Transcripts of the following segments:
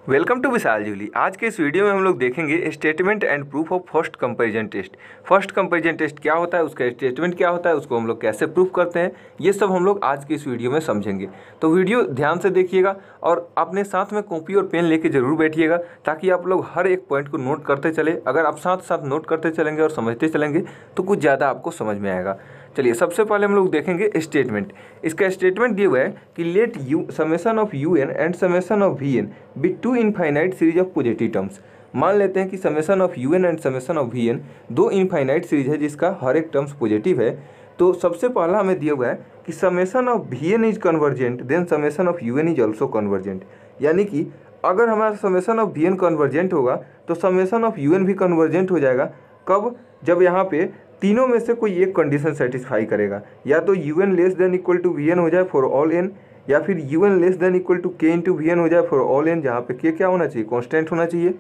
Welcome to विशाल जूली। आज के इस वीडियो में हम लोग देखेंगे statement and proof of first comparison test. First comparison test क्या होता है, उसका स्टेटमेंट क्या होता है, उसको हम लोग कैसे प्रूफ करते हैं, ये सब हम लोग आज की इस वीडियो में समझेंगे। तो वीडियो ध्यान से देखिएगा और अपने साथ में कॉपी और पेन लेके जरूर बैठिएगा ताकि आप लोग हर एक पॉइंट को नोट करते चले। अगर आप साथ साथ नोट करते चलेंगे और समझते चलेंगे तो कुछ ज़्यादा आपको समझ में आएगा। चलिए सबसे पहले हम लोग देखेंगे स्टेटमेंट। इसका स्टेटमेंट दिया हुआ है कि let u summation of you n and summation of we n be two infinite series of positive terms. मान लेते हैं कि summation of you n and summation of we n दो इनफाइनाइट सीरीज है जिसका हर एक टर्म्स पॉजिटिव है। तो सबसे पहला हमें दिया हुआ है कि summation of we n is convergent then summation of you n is also convergent. यानी कि अगर हमारा summation of we n convergent होगा तो समेशन ऑफ यू एन भी कन्वर्जेंट हो जाएगा। कब? जब यहाँ पे तीनों में से कोई एक कंडीशन सेटिस्फाई करेगा, या तो u n less than equal to we n हो जाए फॉर ऑल एन, या फिर you n less than equal to के इंटू वी एन हो जाए फॉर ऑल एन, जहाँ पे के क्या होना चाहिए, कॉन्स्टेंट होना चाहिए,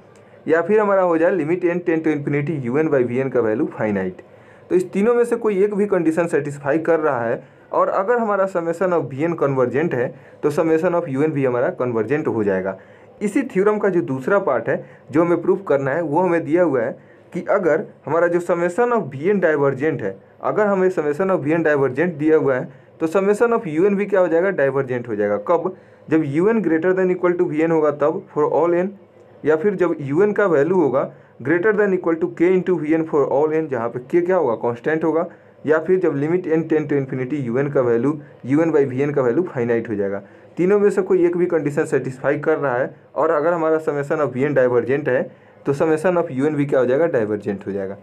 या फिर हमारा हो जाए limit N ten to infinity you N by V N का वैल्यू फाइनाइट। तो इस तीनों में से कोई एक भी कंडीशन सेटिस्फाई कर रहा है और अगर हमारा summation of we n convergent है तो समेशन ऑफ यू एन भी हमारा कन्वर्जेंट हो जाएगा। इसी थ्योरम का जो दूसरा पार्ट है जो हमें प्रूफ करना है वो हमें दिया हुआ है कि अगर हमारा जो summation of V N divergent है, अगर हमें summation of V N divergent दिया हुआ है तो समेशन ऑफ यू एन भी क्या हो जाएगा, डाइवर्जेंट हो जाएगा। कब? जब you n greater than equal to V N होगा तब फॉर ऑल एन, या फिर जब यू एन का वैल्यू होगा ग्रेटर देन इक्वल टू के into we n for all N, जहाँ पे के क्या होगा, कॉन्स्टेंट होगा, या फिर जब limit N ten to infinity you N का value U N by V N का वैल्यू फाइनाइट हो जाएगा। तीनों में से कोई एक भी कंडीशन सेटिस्फाई कर रहा है और अगर हमारा summation of V N divergent है तो समेशन ऑफ यू एन भी क्या हो जाएगा, डाइवर्जेंट हो जाएगा।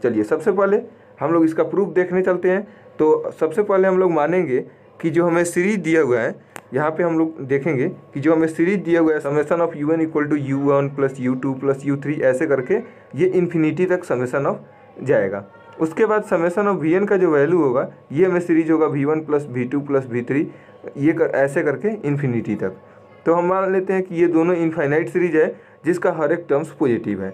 चलिए सबसे पहले हम लोग इसका प्रूफ देखने चलते हैं। तो सबसे पहले हम लोग मानेंगे कि जो हमें सीरीज दिया हुआ है, यहाँ पे हम लोग देखेंगे कि जो हमें सीरीज दिया हुआ है summation of you n equal to u one plus you two plus you three, ऐसे करके ये इन्फिनिटी तक समेशन ऑफ जाएगा। उसके बाद समेशन ऑफ वी एन का जो वैल्यू होगा ये हमें सीरीज होगा v one plus we two plus we three, ये ऐसे करके इन्फिनिटी तक। तो हम मान लेते हैं कि ये दोनों इनफाइनाइट सीरीज है जिसका हर एक टर्म्स पॉजिटिव है।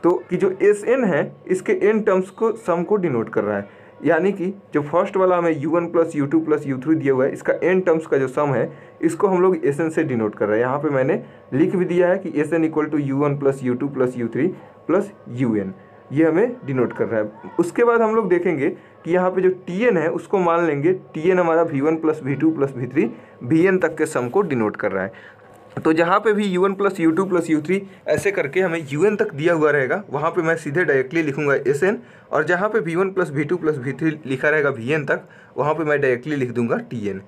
तो कि जो एस एन है इसके एन टर्म्स को सम को डिनोट कर रहा है, यानी कि जो फर्स्ट वाला हमें you one plus you two plus you three दिया हुआ है इसका एन टर्म्स का जो सम है इसको हम लोग एस एन से डिनोट कर रहे हैं। यहाँ पे मैंने लिख भी दिया है कि s n equal to u one plus you two plus you three plus u n, ये हमें डिनोट कर रहा है। उसके बाद हम लोग देखेंगे कि यहाँ पे जो टी एन है उसको मान लेंगे टी एन हमारा v one plus we two plus we three V N तक के सम को डिनोट कर रहा है। तो जहाँ पे भी u1 plus you two plus you three ऐसे करके हमें un तक दिया हुआ रहेगा वहाँ पे मैं सीधे डायरेक्टली लिखूंगा sn, और जहाँ पे v1 plus we two plus we three लिखा रहेगा vn तक वहाँ पे मैं डायरेक्टली लिख दूंगा tn।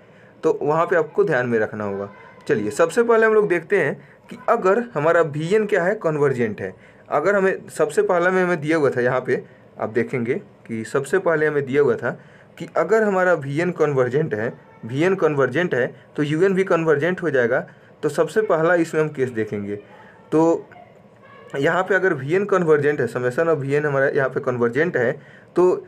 तो वहाँ पे आपको ध्यान में रखना होगा। चलिए सबसे पहले हम लोग देखते हैं कि अगर हमारा vn क्या है, कन्वर्जेंट है। अगर हमें सबसे पहला में हमें दिया हुआ था, यहाँ पे आप देखेंगे कि सबसे पहले हमें दिया हुआ था कि अगर हमारा vn कन्वर्जेंट है तो un भी कन्वर्जेंट हो जाएगा। तो सबसे पहला इसमें हम केस देखेंगे। तो यहाँ पे अगर वी एन कन्वर्जेंट है, समेशन ऑफ वी एन हमारा यहाँ पे कन्वर्जेंट है, तो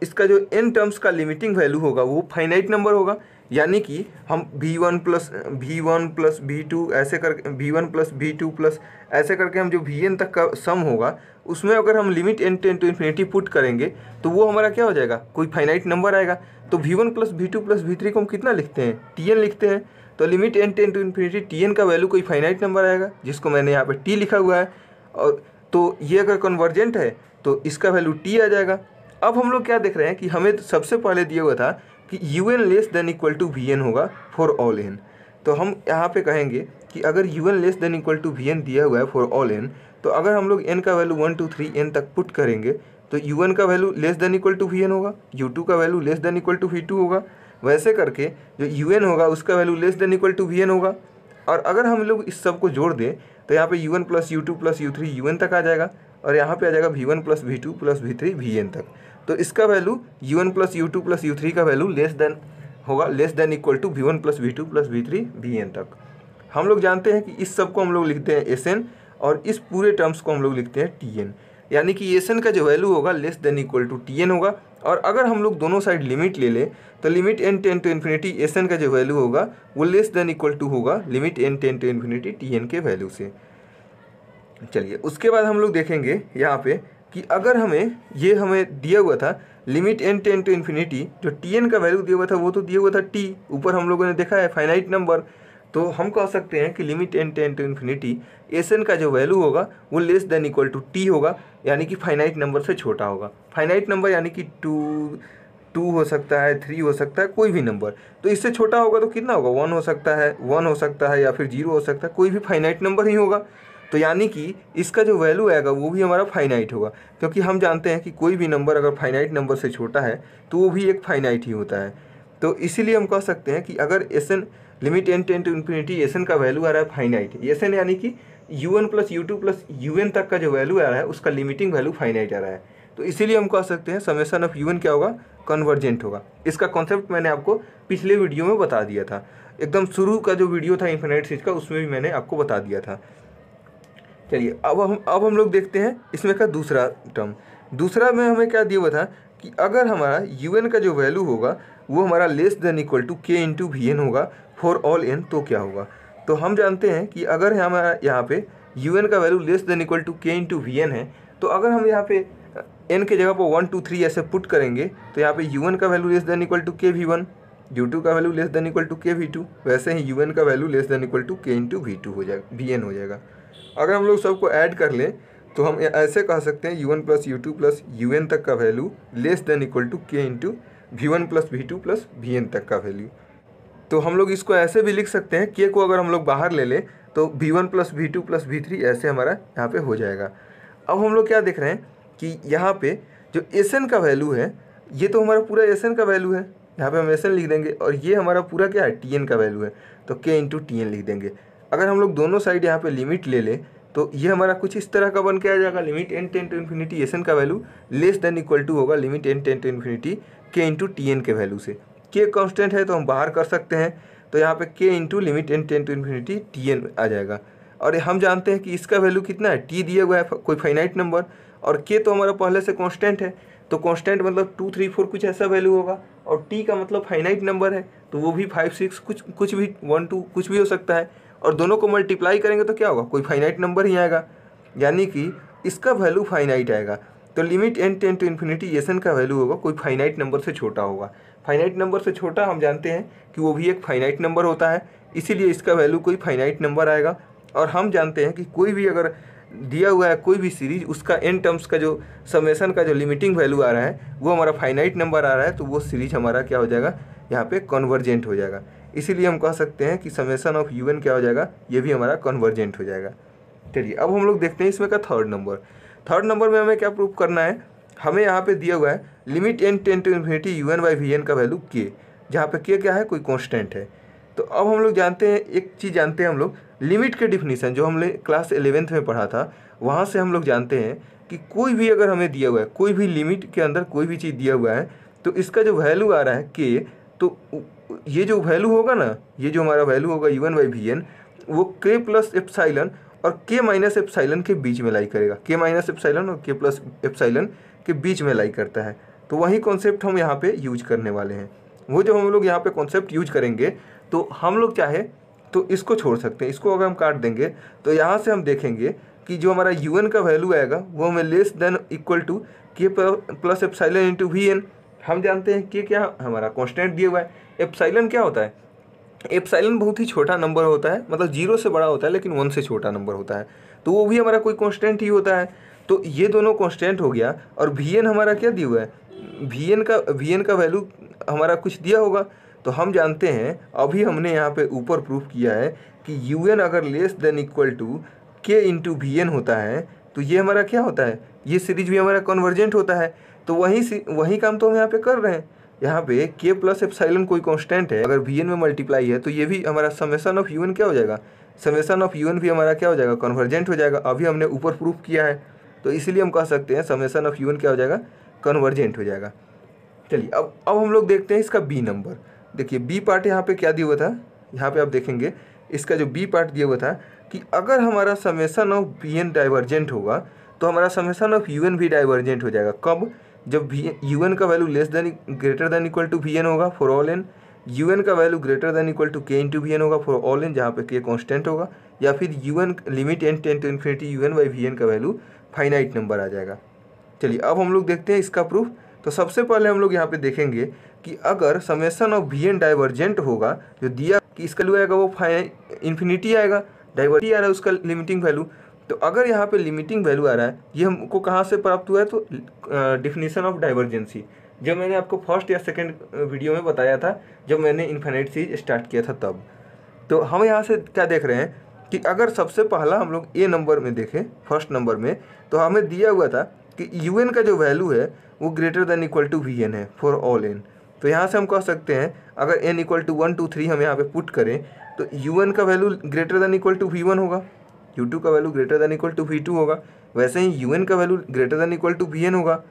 इसका जो एन टर्म्स का लिमिटिंग वैल्यू होगा वो फाइनाइट नंबर होगा। यानी कि हम v one plus we two ऐसे करके v one plus we two plus ऐसे करके हम जो वी एन तक का सम होगा उसमें अगर हम limit N ten to infinity put करेंगे तो वो हमारा क्या हो जाएगा, कोई फाइनाइट नंबर आएगा। तो v one plus we two plus we three को हम कितना लिखते हैं, टी एन लिखते हैं। तो limit N ten to infinity t n का वैल्यू कोई फाइनाइट नंबर आएगा जिसको मैंने यहाँ पे टी लिखा हुआ है, और तो ये अगर कन्वर्जेंट है तो इसका वैल्यू टी आ जाएगा। अब हम लोग क्या देख रहे हैं कि हमें सबसे पहले दिया हुआ था कि u n less than equal to V N होगा फॉर ऑल एन। तो हम यहाँ पे कहेंगे कि अगर u n less than equal to we n दिया हुआ है फॉर ऑल एन, तो अगर हम लोग एन का वैल्यू 1 2 3 एन तक पुट करेंगे तो यू एन का value less than equal to V N होगा, यू टू का value less than equal to v two होगा। वैसे करके जो यू एन होगा उसका value less than equal to V N होगा। और अगर हम लोग इस सब को जोड़ दें तो यहाँ पे U one plus you two plus you three you N तक आ जाएगा, और यहाँ पे आ जाएगा V one plus we two plus we three V N तक। तो इसका value U one plus you two plus you three का value less than equal to we one plus we two plus we three V N तक। हम लोग जानते हैं कि इस सब को हम लोग लिखते हैं एस एन, और इस पूरे टर्म्स को हम लोग लिखते हैं टी एन। यानी कि एस एन का जो वैल्यू होगा less than equal to t n होगा। और अगर हम लोग दोनों साइड लिमिट ले लें तो limit N ten to infinity s n का जो वैल्यू होगा वो लेस देन इक्वल टू होगा limit N ten to infinity t n के वैल्यू से। चलिए उसके बाद हम लोग देखेंगे यहाँ पे कि अगर हमें दिया हुआ था limit N ten to infinity, जो टी एन का वैल्यू दिया हुआ था वो तो दिया हुआ था टी, ऊपर हम लोगों ने देखा है फाइनाइट नंबर। तो हम कह सकते हैं कि limit n tend to infinity Sn का जो वैल्यू होगा वो less than equal to t होगा, यानी कि फाइनाइट नंबर से छोटा होगा। फाइनाइट नंबर यानी कि 2 हो सकता है, 3 हो सकता है, कोई भी नंबर। तो इससे छोटा होगा तो कितना होगा, 1 हो सकता है, 1 हो सकता है या फिर 0 हो सकता है, कोई भी फाइनाइट नंबर ही होगा। तो यानी कि इसका जो वैल्यू आएगा वो भी हमारा फाइनाइट होगा, क्योंकि हम जानते हैं कि कोई भी नंबर अगर फाइनाइट नंबर से छोटा है तो वो भी एक फाइनाइट ही होता है। तो इसीलिए हम कह सकते हैं कि अगर Sn limit n tend to infinity Sn का वैल्यू आ रहा है फाइनाइट, Sn यानी कि u1 plus u2 plus un तक का जो वैल्यू आ रहा है उसका लिमिटिंग वैल्यू फाइनाइट आ रहा है, तो इसीलिए हम कह सकते हैं समेशन ऑफ un क्या होगा, कन्वर्जेंट होगा। इसका कॉन्सेप्ट मैंने आपको पिछले वीडियो में बता दिया था, एकदम शुरू का जो वीडियो था इन्फिनाइट सीरीज का, उसमें भी मैंने आपको बता दिया था। चलिए अब हम लोग देखते हैं इसमें का दूसरा टर्म। दूसरा में हमें क्या दिया हुआ था कि अगर हमारा un का जो वैल्यू होगा वो हमारा less than equal to k into V N होगा फॉर ऑल n, तो क्या होगा। तो हम जानते हैं कि अगर हमारा यहाँ पे un का value less than equal to k into we n है, तो अगर हम यहाँ पे n के जगह पर 1 2 3 ऐसे पुट करेंगे तो यहाँ पे un का value less than equal to k v1, u2 का value less than equal to k v2, वैसे ही un का value less than equal to k into v2 हो जाएगा, vn हो जाएगा। अगर हम लोग सबको ऐड कर लें तो हम ऐसे कह सकते हैं u1 plus u2 plus un तक का value less than equal to k into v1 plus v2 plus vn तक का वैल्यू। तो हम लोग इसको ऐसे भी लिख सकते हैं, k को अगर हम लोग बाहर ले लें तो v1 plus v2 plus v3 ऐसे हमारा यहाँ पे हो जाएगा। अब हम लोग क्या देख रहे हैं कि यहाँ पे जो Sn का वैल्यू है ये तो हमारा पूरा Sn का वैल्यू है, यहाँ पे हम Sn लिख देंगे, और ये हमारा पूरा क्या है, Tn का वैल्यू है, तो k इंटू Tn लिख देंगे। अगर हम लोग दोनों साइड यहाँ पे लिमिट ले लें तो ये हमारा कुछ इस तरह का बन के आ जाएगा, limit n tend to infinity Sn का value less than equal to होगा limit n tend to infinity k into Tn के वैल्यू से। k कांस्टेंट है तो हम बाहर कर सकते हैं, तो यहाँ पे k into limit n tend to infinity Tn आ जाएगा। और हम जानते हैं कि इसका वैल्यू कितना है, t दिया हुआ है कोई फाइनाइट नंबर, और k तो हमारा पहले से कांस्टेंट है, तो कांस्टेंट मतलब 2 3 4 कुछ ऐसा वैल्यू होगा, और t का मतलब फाइनाइट नंबर है तो वो भी 5 6 कुछ भी 1 2 कुछ भी हो सकता है, और दोनों को मल्टीप्लाई करेंगे तो क्या होगा, कोई फाइनाइट नंबर ही आएगा, यानी कि इसका वैल्यू फाइनाइट आएगा। तो limit n tend to infinity Sn का वैल्यू होगा कोई फाइनाइट नंबर से छोटा होगा। फाइनाइट नंबर से छोटा हम जानते हैं कि वो भी एक फाइनाइट नंबर होता है, इसीलिए इसका वैल्यू कोई फाइनाइट नंबर आएगा। और हम जानते हैं कि कोई भी अगर दिया हुआ है कोई भी सीरीज, उसका n टर्म्स का जो समेशन का जो लिमिटिंग वैल्यू आ रहा है वो हमारा फाइनाइट नंबर आ रहा है, तो वो सीरीज हमारा क्या हो जाएगा, यहाँ पे कन्वर्जेंट हो जाएगा। इसीलिए हम कह सकते हैं कि समेशन ऑफ un क्या हो जाएगा, ये भी हमारा कन्वर्जेंट हो जाएगा। चलिए अब हम लोग देखते हैं इसमें का थर्ड नंबर। थर्ड नंबर में हमें क्या प्रूफ करना है, हमें यहाँ पे दिया हुआ है limit n tend to infinity un by V N का वैल्यू k, जहाँ पे k क्या है, कोई कॉन्स्टेंट है। तो अब हम लोग जानते हैं, एक चीज़ जानते हैं हम लोग, लिमिट के डिफिनीसन जो हमने क्लास 11th में पढ़ा था, वहाँ से हम लोग जानते हैं कि कोई भी अगर हमें दिया हुआ है, कोई भी लिमिट के अंदर कोई भी चीज़ दिया हुआ है, तो इसका जो वैल्यू आ रहा है k, तो ये जो वैल्यू होगा ना, ये जो हमारा वैल्यू होगा u1 बाई वी एन, वो k प्लस एप्साइलन और k माइनस एप्साइलन के बीच में लाई करेगा, k माइनस एप्साइलन और k प्लस एप्साइलन के बीच में लाई करता है। तो वही कॉन्सेप्ट हम यहाँ पे यूज करने वाले हैं। वो जो हम लोग यहाँ पे कॉन्सेप्ट यूज करेंगे, तो हम लोग चाहे तो इसको छोड़ सकते हैं, इसको अगर हम काट देंगे तो यहाँ से हम देखेंगे कि जो हमारा un का वैल्यू आएगा वो हमें less than equal to k plus epsilon into we n. हम जानते हैं कि क्या हमारा कांस्टेंट दिया हुआ है। एप्साइलन क्या होता है, एप्साइलन बहुत ही छोटा नंबर होता है, मतलब 0 से बड़ा होता है लेकिन 1 से छोटा नंबर होता है, तो वो भी हमारा कोई कांस्टेंट ही होता है। तो ये दोनों कांस्टेंट हो गया, और वी एन हमारा क्या दिया हुआ है, वी एन का वैल्यू हमारा कुछ दिया होगा। तो हम जानते हैं, अभी हमने यहाँ पे ऊपर प्रूफ किया है कि un अगर less than equal to k into we n होता है तो ये हमारा क्या होता है, ये सीरीज भी हमारा कन्वर्जेंट होता है। तो वही काम तो हम यहाँ पे कर रहे हैं। यहाँ पे k प्लस एप्साइलन कोई कांस्टेंट है, अगर वी एन में मल्टीप्लाई है तो ये भी हमारा समेशन ऑफ un क्या हो जाएगा, समेशन ऑफ un भी हमारा क्या हो जाएगा, कन्वर्जेंट हो जाएगा। अभी हमने ऊपर प्रूफ किया है, तो इसलिए हम कह सकते हैं समेशन ऑफ un क्या हो जाएगा, कन्वर्जेंट हो जाएगा। चलिए अब हम लोग देखते हैं इसका बी नंबर। देखिए बी पार्ट यहाँ पे क्या दिया हुआ था, यहाँ पे आप देखेंगे इसका जो बी पार्ट दिया हुआ था कि अगर हमारा summation of V N divergent होगा तो हमारा समेशन ऑफ यू एन भी डाइवर्जेंट हो जाएगा। कब, जब यू एन का value less than greater than equal to V N होगा for all N, U N का value greater than equal to के इंटू वी एन होगा फॉर ऑल एन, जहाँ पे के कॉन्स्टेंट होगा, या फिर you N limit n tend to infinity you N by V N का वैल्यू फाइनाइट नंबर आ जाएगा। चलिए अब हम लोग देखते हैं इसका प्रूफ। तो सबसे पहले हम लोग यहाँ पे देखेंगे कि अगर summation of V N divergent होगा, जो दिया कि इसका वैल्यू आएगा वो इन्फिनिटी आएगा, डाइवर्जिटी आ रहा है उसका लिमिटिंग वैल्यू। तो अगर यहाँ पे लिमिटिंग वैल्यू आ रहा है, ये हमको कहाँ से प्राप्त हुआ है, तो डिफिनीशन ऑफ डाइवर्जेंसी, जब मैंने आपको फर्स्ट या सेकंड वीडियो में बताया था, जब मैंने इन्फिनिट सीरीज स्टार्ट किया था तब। तो हम यहाँ से क्या देख रहे हैं कि अगर सबसे पहला हम लोग ए नंबर में देखें, फर्स्ट नंबर में, तो हमें दिया हुआ था कि यू एन का जो वैल्यू है वो greater than equal to we n है फॉर ऑल एन। तो यहाँ से हम कह सकते हैं अगर एन इक्वल टू 1 2 3 हम यहाँ पे पुट करें तो यू एन का value greater than equal to we one होगा, यू टू का value greater than equal to v two होगा, वैसे ही यू एन का value greater than equal to V N होगा।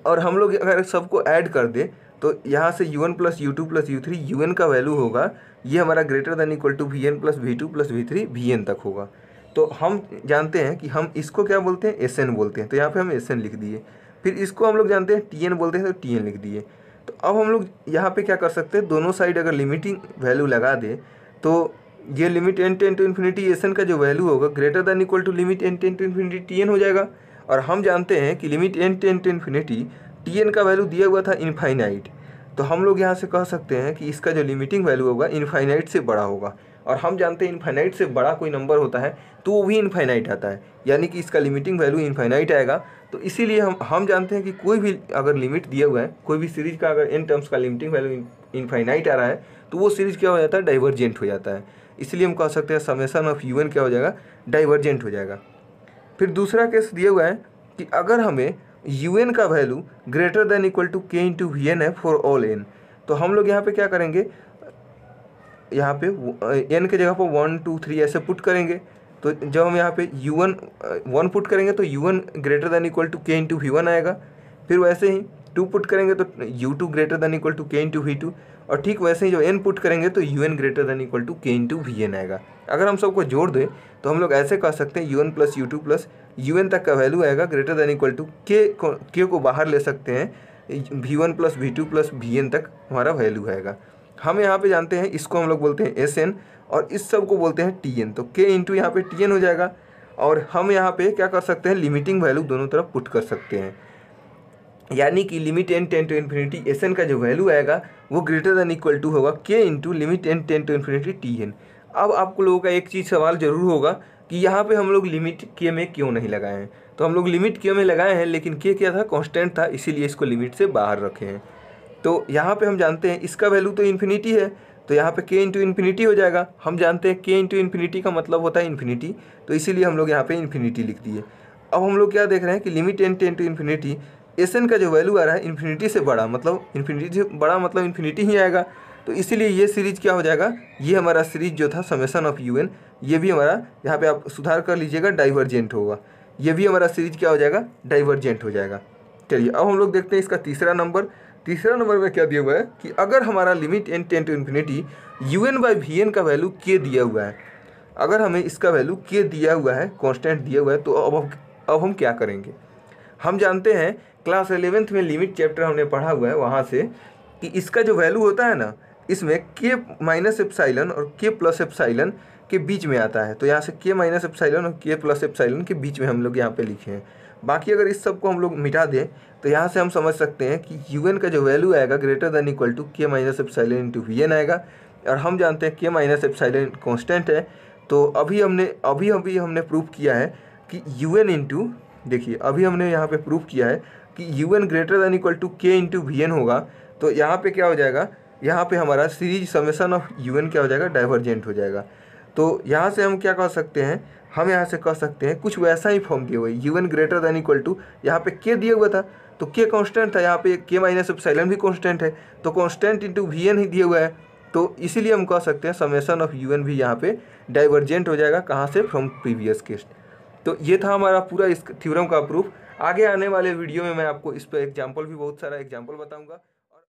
और हम लोग अगर सबको ऐड कर दें तो यहाँ से u1 plus you two plus you three you N का वैल्यू होगा, ये हमारा greater than equal to we n plus we two plus we three V N तक होगा। तो हम जानते हैं कि हम इसको क्या बोलते हैं, एस एन बोलते हैं, तो यहाँ पे हम एस एन लिख दिए। फिर इसको हम लोग जानते हैं टी एन बोलते हैं, तो टी एन लिख दिए। तो अब हम लोग यहाँ पे क्या कर सकते हैं, दोनों साइड अगर लिमिटिंग वैल्यू लगा दें तो ये limit N ten to infinity s n का जो वैल्यू होगा greater than equal to limit N ten to infinity t n हो जाएगा। और हम जानते हैं कि limit N ten to infinity t n का वैल्यू दिया हुआ था इनफाइनाइट, तो हम लोग यहाँ से कह सकते हैं कि इसका जो लिमिटिंग वैल्यू होगा इनफाइनाइट से बड़ा होगा। और हम जानते हैं इनफाइनाइट से बड़ा कोई नंबर होता है तो वो भी इनफाइनाइट आता है, यानी कि इसका लिमिटिंग वैल्यू इनफाइनाइट आएगा। तो इसीलिए हम जानते हैं कि कोई भी अगर लिमिट दिया हुआ है, कोई भी सीरीज का अगर एन टर्म्स का लिमिटिंग वैल्यू इनफाइनाइट आ रहा है तो वो सीरीज क्या हो जाता है, डाइवर्जेंट हो जाता है। इसलिए हम कह सकते हैं समेशन ऑफ यू एन क्या हो जाएगा, डाइवर्जेंट हो जाएगा। फिर दूसरा केस दिया हुआ है कि अगर हमें यू एन का value greater than equal to के इंटू वी एन है फॉर ऑल एन, तो हम लोग यहाँ पे क्या करेंगे, यहाँ पे एन के जगह पर 1 2 3 ऐसे पुट करेंगे। तो जब हम यहाँ पे u1 1 पुट करेंगे तो u1 greater than equal to के इंटू वी वन आएगा। फिर वैसे ही 2 पुट करेंगे तो u2 greater than equal to के इंटू वी टू, और ठीक वैसे ही जो n पुट करेंगे तो un greater than equal to के इंटू वी एन आएगा। अगर हम सबको जोड़ दें तो हम लोग ऐसे कह सकते हैं u1 plus u2 plus un तक का वैल्यू आएगा ग्रेटर देन इक्वल टू के को बाहर ले सकते हैं, v1 plus v2 plus vn तक हमारा वैल्यू आएगा। हम यहाँ पे जानते हैं इसको हम लोग बोलते हैं एस एन और इस सब को बोलते हैं टी एन, तो के इंटू यहाँ पे टी एन हो जाएगा। और हम यहाँ पे क्या कर सकते हैं, लिमिटिंग वैल्यू दोनों तरफ पुट कर सकते हैं, यानी कि limit N ten to infinity s n का जो वैल्यू आएगा वो ग्रेटर देन इक्वल टू होगा k into limit N ten to infinity t n. अब आपको लोगों का एक चीज़ सवाल जरूर होगा कि यहाँ पे हम लोग लिमिट के में क्यों नहीं लगाए हैं। तो हम लोग लिमिट के में लगाए हैं, लेकिन के क्या था, कांस्टेंट था, इसीलिए इसको लिमिट से बाहर रखे हैं। तो यहाँ पे हम जानते हैं इसका वैल्यू तो इन्फिनिटी है, तो यहाँ पे के इंटू इन्फिनिटी हो जाएगा। हम जानते हैं के इंटू इन्फिनिटी का मतलब होता है इन्फिनिटी, तो इसीलिए हम लोग यहाँ पे इन्फिनिटी लिख दिए। अब हम लोग क्या देख रहे हैं कि limit N ten to infinity s n का जो वैल्यू आ रहा है इन्फिनिटी से बड़ा, मतलब इन्फिनिटी से बड़ा मतलब इन्फिनिटी ही आएगा। तो इसीलिए ये सीरीज क्या हो जाएगा, ये हमारा सीरीज जो था समेशन ऑफ यू एन, ये भी हमारा यहाँ पे आप सुधार कर लीजिएगा, डाइवर्जेंट होगा। ये भी हमारा सीरीज क्या हो जाएगा, डाइवर्जेंट हो जाएगा। चलिए अब हम लोग देखते हैं इसका तीसरा नंबर। तीसरा नंबर में क्या दिया हुआ है कि अगर हमारा limit N ten to infinity you N by V N का वैल्यू के दिया हुआ है, अगर हमें इसका वैल्यू के दिया हुआ है, कांस्टेंट दिया हुआ है, तो अब हम क्या करेंगे। हम जानते हैं क्लास 11th में लिमिट चैप्टर हमने पढ़ा हुआ है, वहाँ से कि इसका जो वैल्यू होता है ना, इसमें के माइनस एप्साइलन और के प्लस एप्साइलन के बीच में आता है। तो यहाँ से के माइनस एप्साइलन और के प्लस एप्साइलन के बीच में हम लोग यहाँ पे लिखे हैं। बाकी अगर इस सब को हम लोग मिटा दें तो यहाँ से हम समझ सकते हैं कि यू एन का जो वैल्यू आएगा greater than equal to k minus epsilon into we n आएगा। और हम जानते हैं के माइनस एप्साइलन कॉन्स्टेंट है। तो अभी हमने प्रूव किया है कि यू एन इंटू, देखिए अभी हमने यहाँ पे प्रूव किया है कि u n greater than equal to के इंटू वी एन होगा। तो यहाँ पे क्या हो जाएगा, यहाँ पे हमारा series summation of you n क्या हो जाएगा, डाइवर्जेंट हो जाएगा। तो यहाँ से हम क्या कह सकते हैं, हम यहाँ से कह सकते हैं कुछ वैसा ही फॉर्म दिया हुआ है, u n greater than equal to, यहाँ पे के दिया हुआ था तो के कांस्टेंट था, यहाँ पे के माइनस एप्सिलॉन भी कांस्टेंट है, तो कांस्टेंट इंटू वी एन ही दिया हुआ है। तो इसीलिए हम कह सकते हैं समेशन ऑफ यू एन भी यहाँ पे डाइवर्जेंट हो जाएगा, कहाँ से, फ्रॉम प्रीवियस केस। तो ये था हमारा पूरा इस थ्योरम का प्रूफ। आगे आने वाले वीडियो में मैं आपको इस पर एग्जाम्पल भी बहुत सारा एग्जाम्पल बताऊँगा।